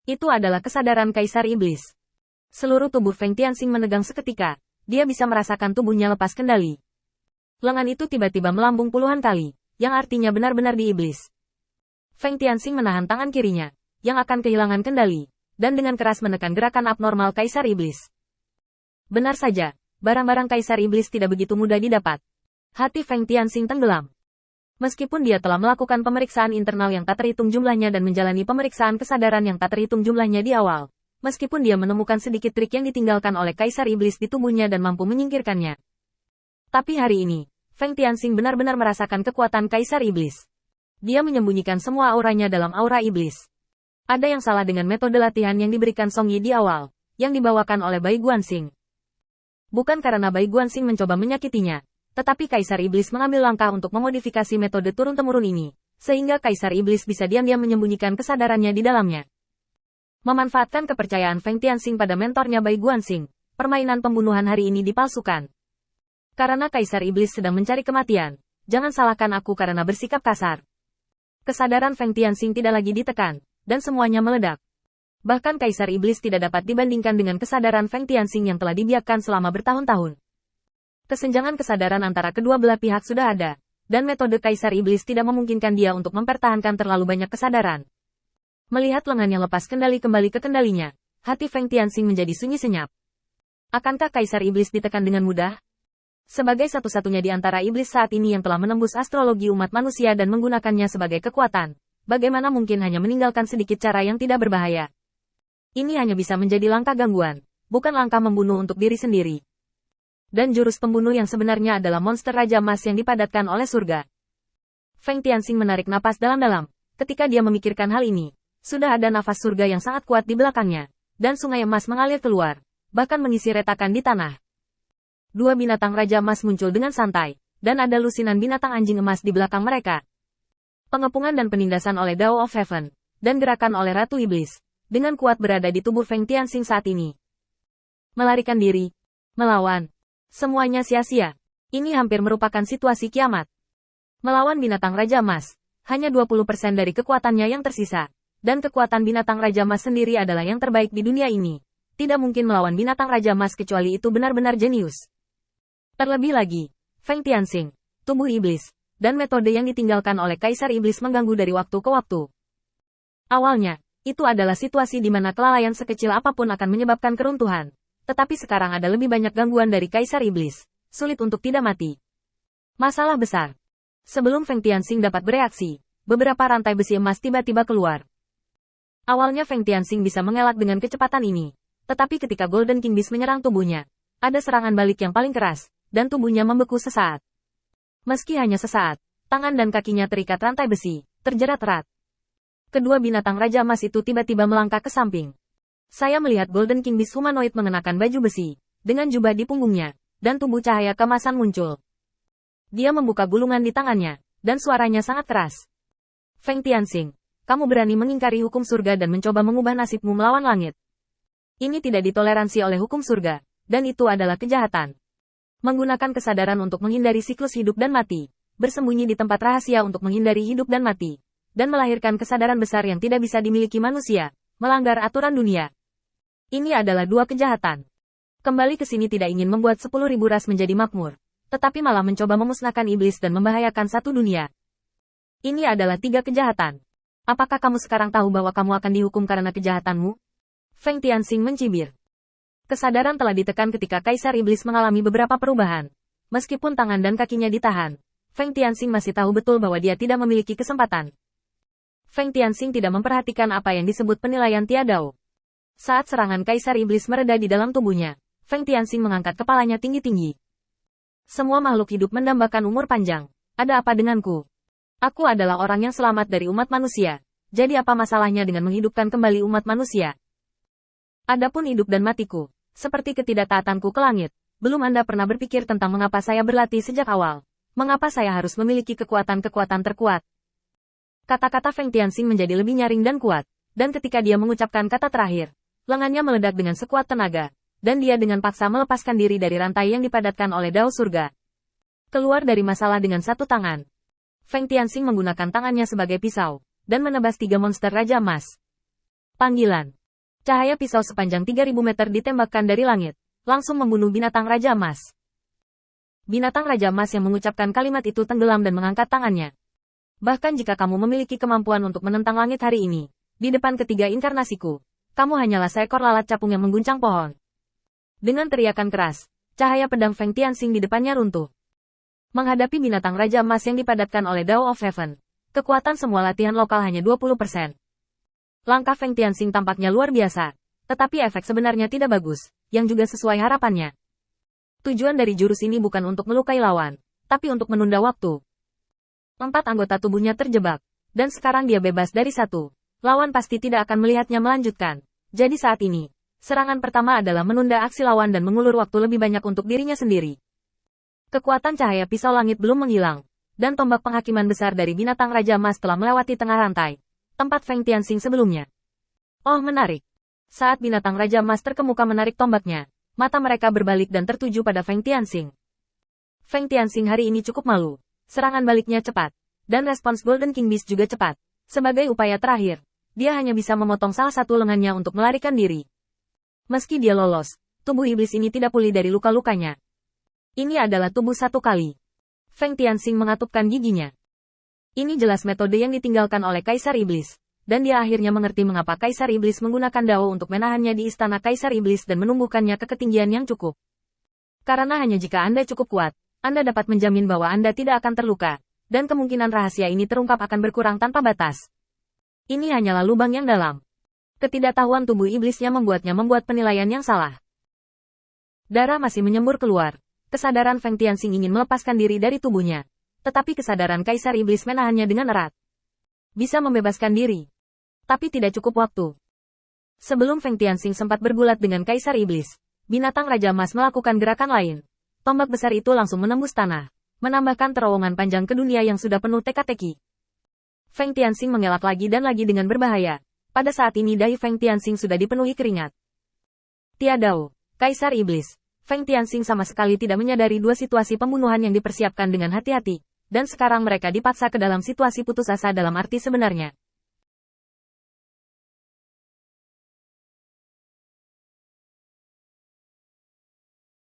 Itu adalah kesadaran Kaisar Iblis. Seluruh tubuh Feng Tianxing menegang seketika. Dia bisa merasakan tubuhnya lepas kendali. Lengan itu tiba-tiba melambung puluhan kali, yang artinya benar-benar di iblis. Feng Tianxing menahan tangan kirinya, yang akan kehilangan kendali, dan dengan keras menekan gerakan abnormal Kaisar Iblis. Benar saja, barang-barang Kaisar Iblis tidak begitu mudah didapat. Hati Feng Tianxing tenggelam. Meskipun dia telah melakukan pemeriksaan internal yang tak terhitung jumlahnya dan menjalani pemeriksaan kesadaran yang tak terhitung jumlahnya di awal, meskipun dia menemukan sedikit trik yang ditinggalkan oleh Kaisar Iblis di tubuhnya dan mampu menyingkirkannya. Tapi hari ini, Feng Tianxing benar-benar merasakan kekuatan Kaisar Iblis. Dia menyembunyikan semua auranya dalam aura iblis. Ada yang salah dengan metode latihan yang diberikan Song Yi di awal, yang dibawakan oleh Bai Guanxing. Bukan karena Bai Guanxing mencoba menyakitinya, tetapi Kaisar Iblis mengambil langkah untuk memodifikasi metode turun-temurun ini, sehingga Kaisar Iblis bisa diam-diam menyembunyikan kesadarannya di dalamnya. Memanfaatkan kepercayaan Feng Tianxing pada mentornya Bai Guanxing, permainan pembunuhan hari ini dipalsukan. Karena Kaisar Iblis sedang mencari kematian, jangan salahkan aku karena bersikap kasar. Kesadaran Feng Tianxing tidak lagi ditekan, dan semuanya meledak. Bahkan Kaisar Iblis tidak dapat dibandingkan dengan kesadaran Feng Tianxing yang telah dibiarkan selama bertahun-tahun. Kesenjangan kesadaran antara kedua belah pihak sudah ada, dan metode Kaisar Iblis tidak memungkinkan dia untuk mempertahankan terlalu banyak kesadaran. Melihat lengannya lepas kendali kembali ke kendalinya, hati Feng Tianxing menjadi sunyi senyap. Akankah Kaisar Iblis ditekan dengan mudah? Sebagai satu-satunya di antara iblis saat ini yang telah menembus astrologi umat manusia dan menggunakannya sebagai kekuatan, bagaimana mungkin hanya meninggalkan sedikit cara yang tidak berbahaya? Ini hanya bisa menjadi langkah gangguan, bukan langkah membunuh untuk diri sendiri. Dan jurus pembunuh yang sebenarnya adalah monster Raja Emas yang dipadatkan oleh surga. Feng Tianxing menarik napas dalam-dalam, ketika dia memikirkan hal ini. Sudah ada nafas surga yang sangat kuat di belakangnya, dan sungai emas mengalir keluar, bahkan mengisi retakan di tanah. Dua binatang Raja Emas muncul dengan santai, dan ada lusinan binatang anjing emas di belakang mereka. Pengepungan dan penindasan oleh Dao of Heaven, dan gerakan oleh Ratu Iblis, dengan kuat berada di tubuh Feng Tianxing saat ini. Melarikan diri, melawan, semuanya sia-sia. Ini hampir merupakan situasi kiamat. Melawan binatang Raja Emas, hanya 20% dari kekuatannya yang tersisa. Dan kekuatan binatang Raja Emas sendiri adalah yang terbaik di dunia ini. Tidak mungkin melawan binatang Raja Emas kecuali itu benar-benar jenius. Terlebih lagi, Feng Tianxing, tubuh iblis, dan metode yang ditinggalkan oleh Kaisar Iblis mengganggu dari waktu ke waktu. Awalnya, itu adalah situasi di mana kelalaian sekecil apapun akan menyebabkan keruntuhan. Tetapi sekarang ada lebih banyak gangguan dari Kaisar Iblis, sulit untuk tidak mati. Masalah besar. Sebelum Feng Tianxing dapat bereaksi, beberapa rantai besi emas tiba-tiba keluar. Awalnya Feng Tianxing bisa mengelak dengan kecepatan ini, tetapi ketika Golden King Beast menyerang tubuhnya, ada serangan balik yang paling keras, dan tubuhnya membeku sesaat. Meski hanya sesaat, tangan dan kakinya terikat rantai besi, terjerat erat. Kedua binatang Raja Emas itu tiba-tiba melangkah ke samping. Saya melihat Golden King Beast humanoid mengenakan baju besi, dengan jubah di punggungnya, dan tubuh cahaya keemasan muncul. Dia membuka gulungan di tangannya, dan suaranya sangat keras. Feng Tianxing, kamu berani mengingkari hukum surga dan mencoba mengubah nasibmu melawan langit. Ini tidak ditoleransi oleh hukum surga, dan itu adalah kejahatan. Menggunakan kesadaran untuk menghindari siklus hidup dan mati, bersembunyi di tempat rahasia untuk menghindari hidup dan mati, dan melahirkan kesadaran besar yang tidak bisa dimiliki manusia, melanggar aturan dunia. Ini adalah dua kejahatan. Kembali ke sini tidak ingin membuat 10.000 ras menjadi makmur, tetapi malah mencoba memusnahkan iblis dan membahayakan satu dunia. Ini adalah 3 kejahatan. Apakah kamu sekarang tahu bahwa kamu akan dihukum karena kejahatanmu? Feng Tianxing mencibir. Kesadaran telah ditekan ketika Kaisar Iblis mengalami beberapa perubahan. Meskipun tangan dan kakinya ditahan, Feng Tianxing masih tahu betul bahwa dia tidak memiliki kesempatan. Feng Tianxing tidak memperhatikan apa yang disebut penilaian Tiadao. Saat serangan Kaisar Iblis mereda di dalam tubuhnya, Feng Tianxing mengangkat kepalanya tinggi-tinggi. Semua makhluk hidup mendambakan umur panjang. Ada apa denganku? Aku adalah orang yang selamat dari umat manusia. Jadi apa masalahnya dengan menghidupkan kembali umat manusia? Adapun hidup dan matiku, seperti ketidaktaatanku ke langit, belum Anda pernah berpikir tentang mengapa saya berlatih sejak awal. Mengapa saya harus memiliki kekuatan-kekuatan terkuat? Kata-kata Feng Tianxing menjadi lebih nyaring dan kuat, dan ketika dia mengucapkan kata terakhir, lengannya meledak dengan sekuat tenaga, dan dia dengan paksa melepaskan diri dari rantai yang dipadatkan oleh Dao Surga. Keluar dari masalah dengan satu tangan. Feng Tianxing menggunakan tangannya sebagai pisau, dan menebas 3 monster Raja Emas. Panggilan. Cahaya pisau sepanjang 3000 meter ditembakkan dari langit, langsung membunuh binatang Raja Emas. Binatang Raja Emas yang mengucapkan kalimat itu tenggelam dan mengangkat tangannya. Bahkan jika kamu memiliki kemampuan untuk menentang langit hari ini, di depan ketiga inkarnasiku, kamu hanyalah seekor lalat capung yang mengguncang pohon. Dengan teriakan keras, cahaya pedang Feng Tianxing di depannya runtuh. Menghadapi binatang Raja Emas yang dipadatkan oleh Dao of Heaven, kekuatan semua latihan lokal hanya 20%. Langkah Feng Tianxing tampaknya luar biasa, tetapi efek sebenarnya tidak bagus, yang juga sesuai harapannya. Tujuan dari jurus ini bukan untuk melukai lawan, tapi untuk menunda waktu. 4 anggota tubuhnya terjebak, dan sekarang dia bebas dari satu. Lawan pasti tidak akan melihatnya melanjutkan. Jadi saat ini, serangan pertama adalah menunda aksi lawan dan mengulur waktu lebih banyak untuk dirinya sendiri. Kekuatan cahaya pisau langit belum menghilang, dan tombak penghakiman besar dari binatang Raja Emas telah melewati tengah rantai, tempat Feng Tianxing sebelumnya. Oh menarik. Saat binatang Raja Emas terkemuka menarik tombaknya, mata mereka berbalik dan tertuju pada Feng Tianxing. Feng Tianxing hari ini cukup malu. Serangan baliknya cepat, dan respons Golden King Beast juga cepat. Sebagai upaya terakhir, dia hanya bisa memotong salah satu lengannya untuk melarikan diri. Meski dia lolos, tubuh iblis ini tidak pulih dari luka-lukanya. Ini adalah tubuh satu kali. Feng Tianxing mengatupkan giginya. Ini jelas metode yang ditinggalkan oleh Kaisar Iblis, dan dia akhirnya mengerti mengapa Kaisar Iblis menggunakan Dao untuk menahannya di istana Kaisar Iblis dan menumbuhkannya ke ketinggian yang cukup. Karena hanya jika Anda cukup kuat, Anda dapat menjamin bahwa Anda tidak akan terluka, dan kemungkinan rahasia ini terungkap akan berkurang tanpa batas. Ini hanyalah lubang yang dalam. Ketidaktahuan tubuh iblisnya membuat penilaian yang salah. Darah masih menyembur keluar. Kesadaran Feng Tianxing ingin melepaskan diri dari tubuhnya. Tetapi kesadaran Kaisar Iblis menahannya dengan erat. Bisa membebaskan diri. Tapi tidak cukup waktu. Sebelum Feng Tianxing sempat bergulat dengan Kaisar Iblis, binatang Raja Emas melakukan gerakan lain. Tombak besar itu langsung menembus tanah, menambahkan terowongan panjang ke dunia yang sudah penuh teka-teki. Feng Tianxing mengelak lagi dan lagi dengan berbahaya. Pada saat ini dahi Feng Tianxing sudah dipenuhi keringat. Tiadao, Kaisar Iblis. Feng Tianxing sama sekali tidak menyadari dua situasi pembunuhan yang dipersiapkan dengan hati-hati, dan sekarang mereka dipaksa ke dalam situasi putus asa dalam arti sebenarnya.